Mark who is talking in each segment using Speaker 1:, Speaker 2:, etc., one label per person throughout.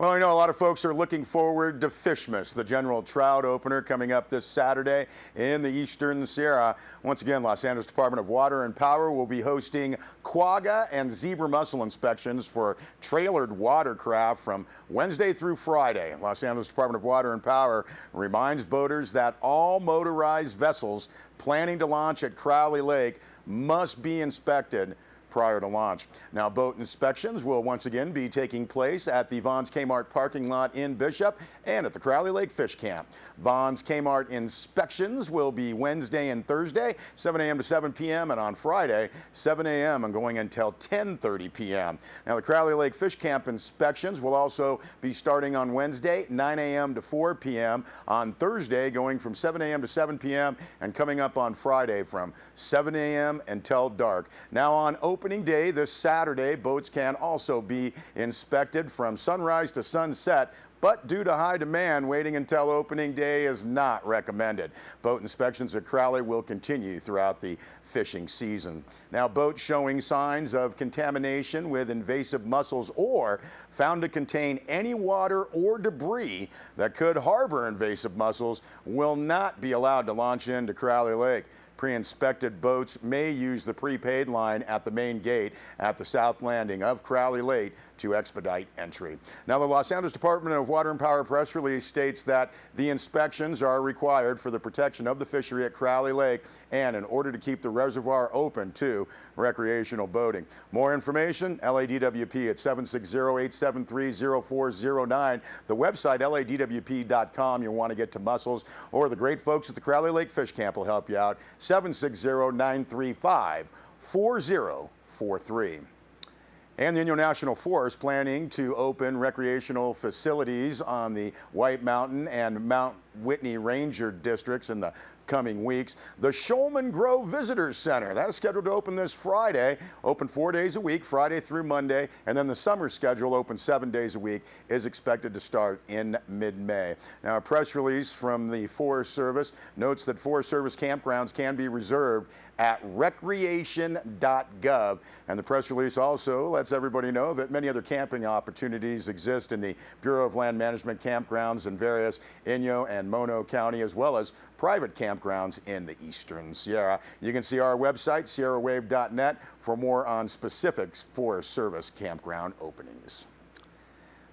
Speaker 1: Well, I know a lot of folks are looking forward to Fishmas, the general trout opener coming up this Saturday in the Eastern Sierra. Once again, Los Angeles Department of Water and Power will be hosting quagga and zebra mussel inspections for trailered watercraft from Wednesday through Friday. Los Angeles Department of Water and Power reminds boaters that all motorized vessels planning to launch at Crowley Lake must be inspected prior to launch. Now, boat inspections will once again be taking place at the Vons Kmart parking lot in Bishop and at the Crowley Lake Fish Camp. Vons Kmart inspections will be Wednesday and Thursday, 7 a.m. to 7 p.m. and on Friday, 7 a.m. and going until 10:30 p.m. Now, the Crowley Lake Fish Camp inspections will also be starting on Wednesday, 9 a.m. to 4 p.m. on Thursday, going from 7 a.m. to 7 p.m. and coming up on Friday from 7 a.m. until dark. Now, on opening day this Saturday, boats can also be inspected from sunrise to sunset, but due to high demand, waiting until opening day is not recommended. Boat inspections at Crowley will continue throughout the fishing season. Now, boats showing signs of contamination with invasive mussels or found to contain any water or debris that could harbor invasive mussels will not be allowed to launch into Crowley Lake. Pre-inspected boats may use the prepaid line at the main gate at the south landing of Crowley Lake to expedite entry. Now, the Los Angeles Department of Water and Power press release states that the inspections are required for the protection of the fishery at Crowley Lake and in order to keep the reservoir open to recreational boating. More information, LADWP at 760-873-0409. The website, ladwp.com. You'll want to get to mussels, or the great folks at the Crowley Lake Fish Camp will help you out. 760-935-4043. And the Inyo National Forest planning to open recreational facilities on the White Mountain and Mount Whitney Ranger districts in the coming weeks. The Shulman Grove Visitors Center, that is scheduled to open this Friday, open 4 days a week, Friday through Monday, and then the summer schedule, open 7 days a week, is expected to start in mid-May. Now, a press release from the Forest Service notes that Forest Service campgrounds can be reserved at recreation.gov, and the press release also lets everybody know that many other camping opportunities exist in the Bureau of Land Management campgrounds in various Inyo and Mono County, as well as private campgrounds in the Eastern Sierra. You can see our website, sierrawave.net, for more on specific Forest Service campground openings.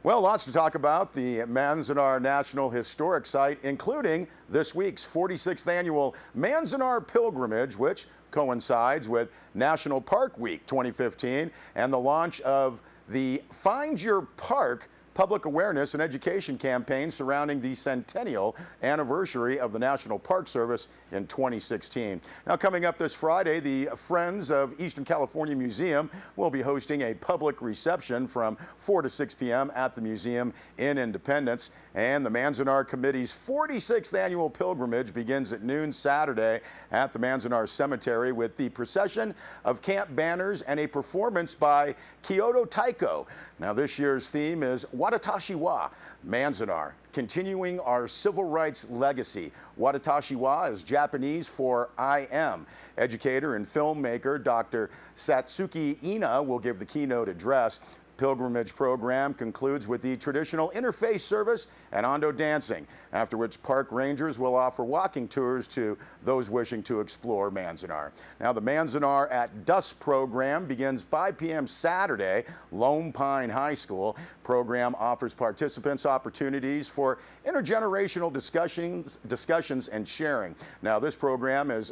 Speaker 1: Well, lots to talk about the Manzanar National Historic Site, including this week's 46th annual Manzanar Pilgrimage, which coincides with National Park Week 2015 and the launch of the Find Your Park public awareness and education campaign surrounding the centennial anniversary of the National Park Service in 2016. Now, coming up this Friday, the Friends of Eastern California Museum will be hosting a public reception from 4 to 6 p.m. at the museum in Independence. And the Manzanar Committee's 46th annual pilgrimage begins at noon Saturday at the Manzanar Cemetery with the procession of camp banners and a performance by Kyoto Taiko. Now, this year's theme is Watatashi wa Manzanar, continuing our civil rights legacy. Watatashi wa is Japanese for I am. Educator and filmmaker Dr. Satsuki Ina will give the keynote address. Pilgrimage program concludes with the traditional interfaith service and Ondo dancing, after which park rangers will offer walking tours to those wishing to explore Manzanar. Now, the Manzanar at Dusk program begins 5 p.m. Saturday. Lone Pine High School program offers participants opportunities for intergenerational discussions and sharing. Now, this program is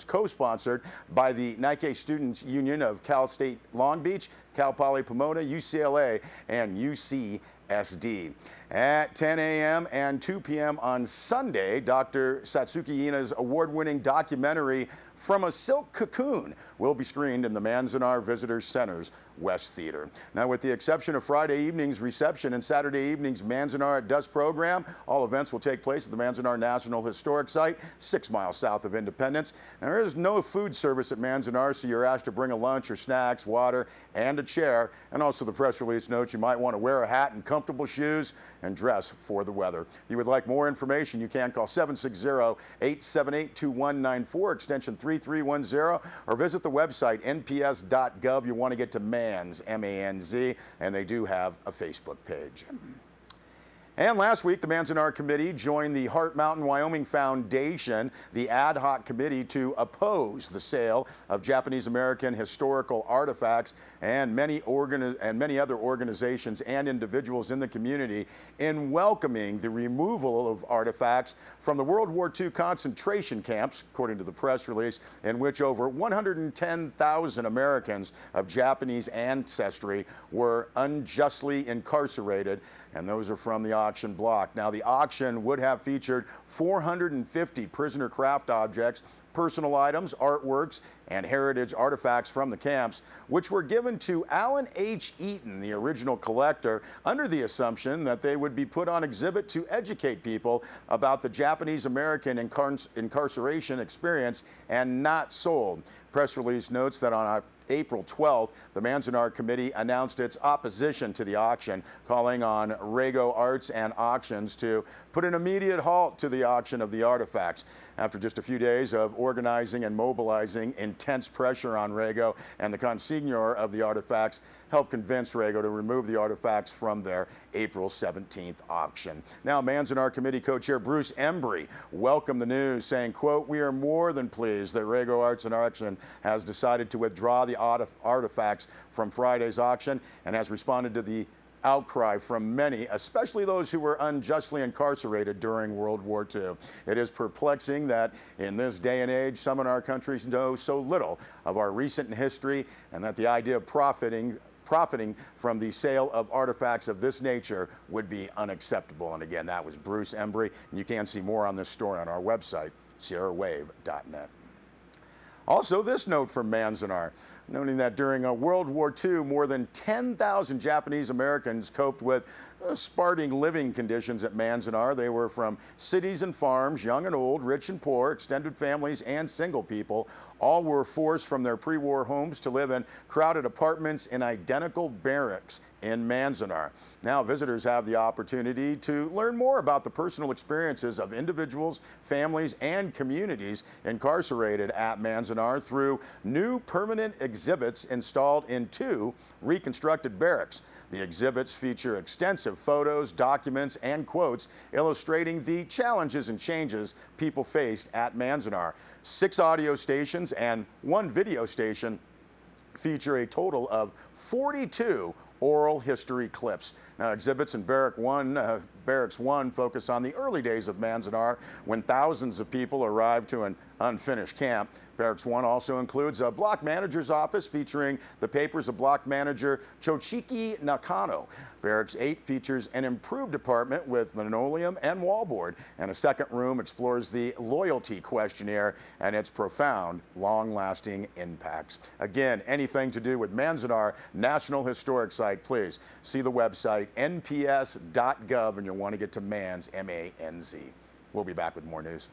Speaker 1: co-sponsored by the Nike Students Union of Cal State Long Beach, Cal Poly Pomona, UCLA, and UCSD. At 10 a.m. and 2 p.m. on Sunday, Dr. Satsuki Ina's award-winning documentary From a Silk Cocoon will be screened in the Manzanar Visitor Center's West Theater. Now, with the exception of Friday evening's reception and Saturday evening's Manzanar at Dusk program, all events will take place at the Manzanar National Historic Site, 6 miles south of Independence. Now, there is no food service at Manzanar, so you're asked to bring a lunch or snacks, water, and a chair. And also, the press release notes you might want to wear a hat and comb comfortable shoes and dress for the weather. If you would like more information, you can call 760-878-2194, extension 3310, or visit the website nps.gov. You want to get to MANZ, M-A-N-Z, and they do have a Facebook page. And last week, the Manzanar Committee joined the Heart Mountain Wyoming Foundation, the ad hoc committee, to oppose the sale of Japanese American historical artifacts, and many other organizations and individuals in the community in welcoming the removal of artifacts from the World War II concentration camps, according to the press release, in which over 110,000 Americans of Japanese ancestry were unjustly incarcerated, and those are from the auction block. Now, the auction would have featured 450 prisoner craft objects, personal items, artworks, and heritage artifacts from the camps, which were given to Alan H. Eaton, the original collector, under the assumption that they would be put on exhibit to educate people about the Japanese American incarceration experience and not sold. Press release notes that on April 12th, the Manzanar Committee announced its opposition to the auction, calling on Rago Arts and Auctions to put an immediate halt to the auction of the artifacts. After just a few days of organizing and mobilizing, intense pressure on Rago and the consignor of the artifacts helped convince Rago to remove the artifacts from their April 17th auction. Now, Manzanar Committee co-chair Bruce Embry welcomed the news, saying, quote, "We are more than pleased that Rago Arts and Auction has decided to withdraw the artifacts from Friday's auction and has responded to the outcry from many, especially those who were unjustly incarcerated during World War II. It is perplexing that in this day and age, some in our countries know so little of our recent history, and that the idea of profiting from the sale of artifacts of this nature would be unacceptable." And again, that was Bruce Embry, and you can see more on this story on our website, sierrawave.net. Also, this note from Manzanar, noting that during World War II, more than 10,000 Japanese Americans coped with Spartan living conditions at Manzanar. They were from cities and farms, young and old, rich and poor, extended families and single people. All were forced from their pre-war homes to live in crowded apartments in identical barracks in Manzanar. Now, visitors have the opportunity to learn more about the personal experiences of individuals, families, and communities incarcerated at Manzanar through new permanent exhibits installed in 2 reconstructed barracks. The exhibits feature extensive photos, documents, and quotes illustrating the challenges and changes people faced at Manzanar. 6 audio stations and 1 video station feature a total of 42 oral history clips. Now, exhibits in Barracks 1 focus on the early days of Manzanar, when thousands of people arrived to an unfinished camp. Barracks 1 also includes a block manager's office featuring the papers of block manager Chochiki Nakano. Barracks 8 features an improved apartment with linoleum and wallboard, and a second room explores the loyalty questionnaire and its profound, long-lasting impacts. Again, anything to do with Manzanar National Historic Site, please see the website nps.gov, and you'll want to get to MANZ, M-A-N-Z. We'll be back with more news.